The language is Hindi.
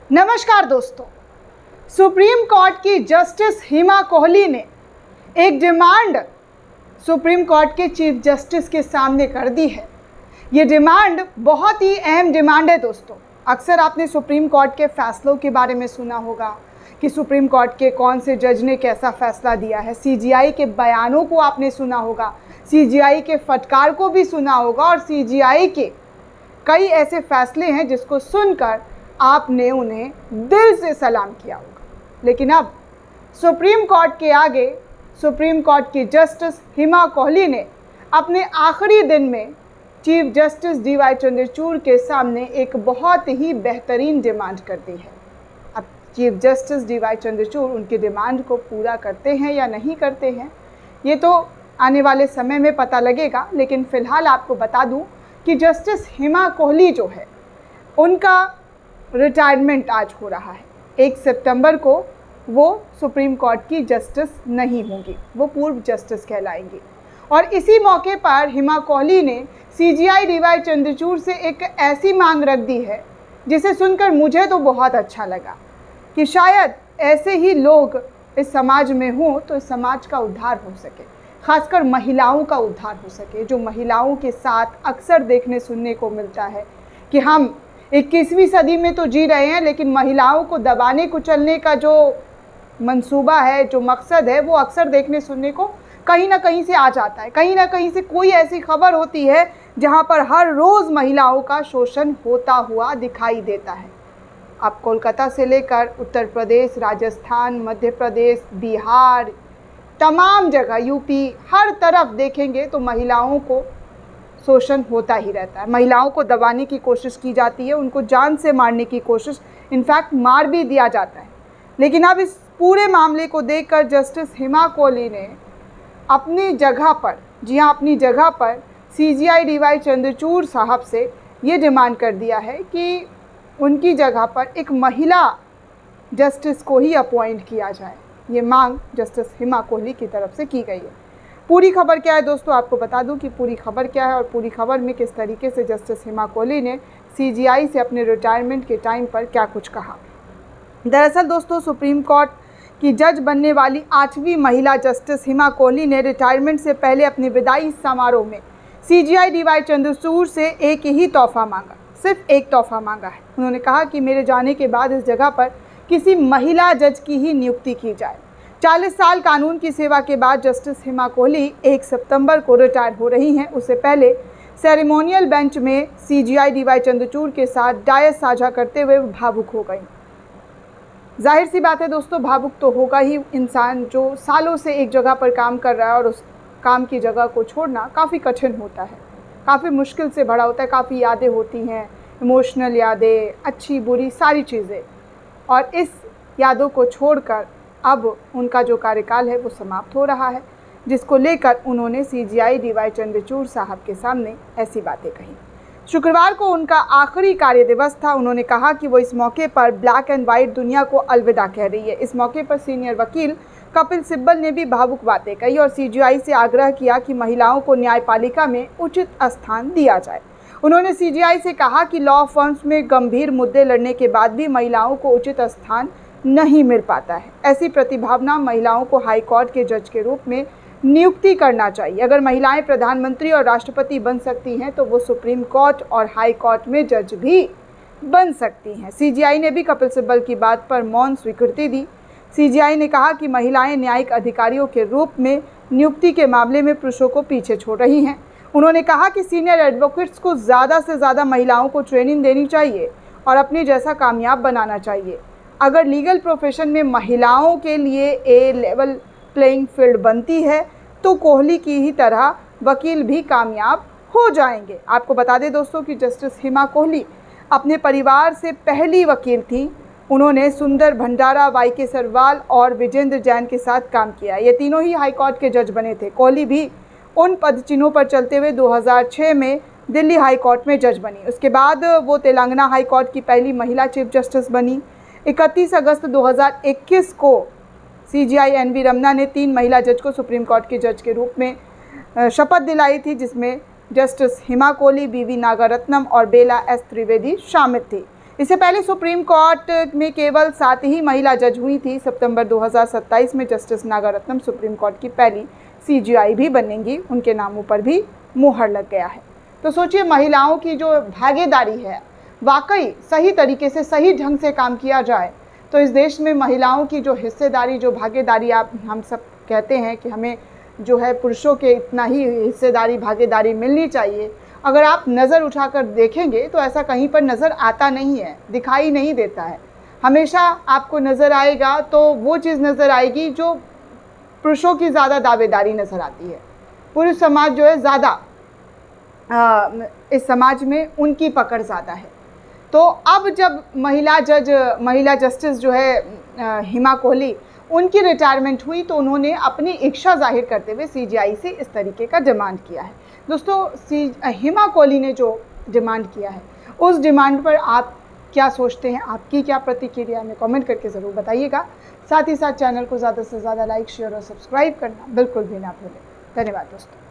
नमस्कार दोस्तों, सुप्रीम कोर्ट की जस्टिस हिमा कोहली ने एक डिमांड सुप्रीम कोर्ट के चीफ जस्टिस के सामने कर दी है। ये डिमांड बहुत ही अहम डिमांड है दोस्तों। अक्सर आपने सुप्रीम कोर्ट के फैसलों के बारे में सुना होगा कि सुप्रीम कोर्ट के कौन से जज ने कैसा फैसला दिया है। सीजीआई के बयानों को आपने सुना होगा, सीजीआई के फटकार को भी सुना होगा और सीजीआई के कई ऐसे फैसले हैं जिसको सुनकर आपने उन्हें दिल से सलाम किया होगा। लेकिन अब सुप्रीम कोर्ट के आगे सुप्रीम कोर्ट की जस्टिस हिमा कोहली ने अपने आखिरी दिन में चीफ जस्टिस डीवाई चंद्रचूड़ के सामने एक बहुत ही बेहतरीन डिमांड कर दी है। अब चीफ जस्टिस डीवाई चंद्रचूड़ उनकी डिमांड को पूरा करते हैं या नहीं करते हैं, ये तो आने वाले समय में पता लगेगा। लेकिन फ़िलहाल आपको बता दूं कि जस्टिस हिमा कोहली जो है उनका रिटायरमेंट आज हो रहा है। 1 सितंबर को वो सुप्रीम कोर्ट की जस्टिस नहीं होंगी, वो पूर्व जस्टिस कहलाएंगी। और इसी मौके पर हिमा कोहली ने सीजीआई डीवाई चंद्रचूड़ से एक ऐसी मांग रख दी है जिसे सुनकर मुझे तो बहुत अच्छा लगा कि शायद ऐसे ही लोग इस समाज में हों तो इस समाज का उद्धार हो सके, खासकर महिलाओं का उद्धार हो सके। जो महिलाओं के साथ अक्सर देखने सुनने को मिलता है कि हम 21वीं सदी में तो जी रहे हैं, लेकिन महिलाओं को दबाने कुचलने का जो मंसूबा है, जो मकसद है, वो अक्सर देखने सुनने को कहीं ना कहीं से आ जाता है। कहीं ना कहीं से कोई ऐसी खबर होती है जहां पर हर रोज़ महिलाओं का शोषण होता हुआ दिखाई देता है। आप कोलकाता से लेकर उत्तर प्रदेश, राजस्थान, मध्य प्रदेश, बिहार, तमाम जगह, यूपी, हर तरफ देखेंगे तो महिलाओं को शोषण होता ही रहता है। महिलाओं को दबाने की कोशिश की जाती है, उनको जान से मारने की कोशिश, इनफैक्ट मार भी दिया जाता है। लेकिन अब इस पूरे मामले को देखकर जस्टिस हिमा कोहली ने अपनी जगह पर, जी हाँ अपनी जगह पर, सीजीआई डीवाई चंद्रचूड़ साहब से ये डिमांड कर दिया है कि उनकी जगह पर एक महिला जस्टिस को ही अपॉइंट किया जाए। ये मांग जस्टिस हिमा कोहली की तरफ से की गई है। पूरी खबर क्या है दोस्तों, आपको बता दूं कि पूरी खबर क्या है और पूरी खबर में किस तरीके से जस्टिस हिमा कोहली ने सीजीआई से अपने रिटायरमेंट के टाइम पर क्या कुछ कहा। दरअसल दोस्तों, सुप्रीम कोर्ट की जज बनने वाली 8वीं महिला जस्टिस हिमा कोहली ने रिटायरमेंट से पहले अपने विदाई समारोह में सीजीआई डीवाई चंद्रचूड़ से एक ही तोहफा मांगा, सिर्फ एक तोहफा मांगा है। उन्होंने कहा कि मेरे जाने के बाद इस जगह पर किसी महिला जज की ही नियुक्ति की जाए। 40 साल कानून की सेवा के बाद जस्टिस हिमा कोहली 1 सितंबर को रिटायर हो रही हैं। उससे पहले सेरेमोनियल बेंच में सीजीआई डीवाई चंद्रचूड़ के साथ डायस साझा करते हुए भावुक हो गई। जाहिर सी बात है दोस्तों, भावुक तो होगा ही इंसान जो सालों से एक जगह पर काम कर रहा है और उस काम की जगह को छोड़ना काफ़ी कठिन होता है, काफ़ी मुश्किल से भरा होता है। काफ़ी यादें होती हैं, इमोशनल यादें, अच्छी बुरी सारी चीज़ें, और इस यादों को छोड़कर अब उनका जो कार्यकाल है वो समाप्त हो रहा है, जिसको लेकर उन्होंने सीजीआई डीवाई चंद्रचूड़ साहब के सामने ऐसी बातें कही। शुक्रवार को उनका आखिरी कार्य दिवस था। उन्होंने कहा कि वो इस मौके पर ब्लैक एंड वाइट दुनिया को अलविदा कह रही है। इस मौके पर सीनियर वकील कपिल सिब्बल ने भी भावुक बातें कही और सीजीआई से आग्रह किया कि महिलाओं को न्यायपालिका में उचित स्थान दिया जाए। उन्होंने सीजीआई से कहा कि लॉ फर्म्स में गंभीर मुद्दे लड़ने के बाद भी महिलाओं को उचित स्थान नहीं मिल पाता है। ऐसी प्रतिभावना महिलाओं को हाई कोर्ट के जज के रूप में नियुक्ति करना चाहिए। अगर महिलाएं प्रधानमंत्री और राष्ट्रपति बन सकती हैं तो वो सुप्रीम कोर्ट और हाई कोर्ट में जज भी बन सकती हैं। सीजीआई ने भी कपिल सिब्बल की बात पर मौन स्वीकृति दी। सीजीआई ने कहा कि महिलाएं न्यायिक अधिकारियों के रूप में नियुक्ति के मामले में पुरुषों को पीछे छोड़ रही हैं। उन्होंने कहा कि सीनियर एडवोकेट्स को ज़्यादा से ज़्यादा महिलाओं को ट्रेनिंग देनी चाहिए और अपने जैसा कामयाब बनाना चाहिए। अगर लीगल प्रोफेशन में महिलाओं के लिए ए लेवल प्लेइंग फील्ड बनती है तो कोहली की ही तरह वकील भी कामयाब हो जाएंगे। आपको बता दें दोस्तों कि जस्टिस हिमा कोहली अपने परिवार से पहली वकील थी। उन्होंने सुंदर भंडारा, वाई.के. सरवाल और विजेंद्र जैन के साथ काम किया। ये तीनों ही हाई कोर्ट के जज बने थे। कोहली भी उन पदचिन्हों पर चलते हुए 2006 में दिल्ली हाई कोर्ट में जज बनी। उसके बाद वो तेलंगाना हाई कोर्ट की पहली महिला चीफ जस्टिस बनी। 31 अगस्त 2021 को सीजीआई एन.वी. रमना ने 3 महिला जज को सुप्रीम कोर्ट के जज के रूप में शपथ दिलाई थी, जिसमें जस्टिस हिमा कोहली, बी.वी. नागारत्नम और बेला एस. त्रिवेदी शामिल थी। इससे पहले सुप्रीम कोर्ट में केवल 7 ही महिला जज हुई थी। सितंबर 2027 में जस्टिस नागारत्नम सुप्रीम कोर्ट की पहली CJI भी बनेंगी, उनके नामों पर भी मुहर लग गया है। तो सोचिए, महिलाओं की जो भागीदारी है, वाकई सही तरीके से, सही ढंग से काम किया जाए तो इस देश में महिलाओं की जो हिस्सेदारी, जो भागीदारी, हम सब कहते हैं कि हमें जो है पुरुषों के इतना ही हिस्सेदारी, भागीदारी मिलनी चाहिए। अगर आप नज़र उठाकर देखेंगे तो ऐसा कहीं पर नज़र आता नहीं है, दिखाई नहीं देता है। हमेशा आपको नज़र आएगा तो वो चीज़ नज़र आएगी जो पुरुषों की ज़्यादा दावेदारी नज़र आती है। पुरुष समाज जो है ज़्यादा, इस समाज में उनकी पकड़ ज़्यादा है। तो अब जब महिला जस्टिस जो है हिमा कोहली, उनकी रिटायरमेंट हुई तो उन्होंने अपनी इच्छा जाहिर करते हुए CJI से इस तरीके का डिमांड किया है। दोस्तों, हिमा कोहली ने जो डिमांड किया है, उस डिमांड पर आप क्या सोचते हैं, आपकी क्या प्रतिक्रिया है, कमेंट करके ज़रूर बताइएगा। साथ ही साथ चैनल को ज़्यादा से ज़्यादा लाइक, शेयर और सब्सक्राइब करना बिल्कुल भी ना भूलें। धन्यवाद दोस्तों।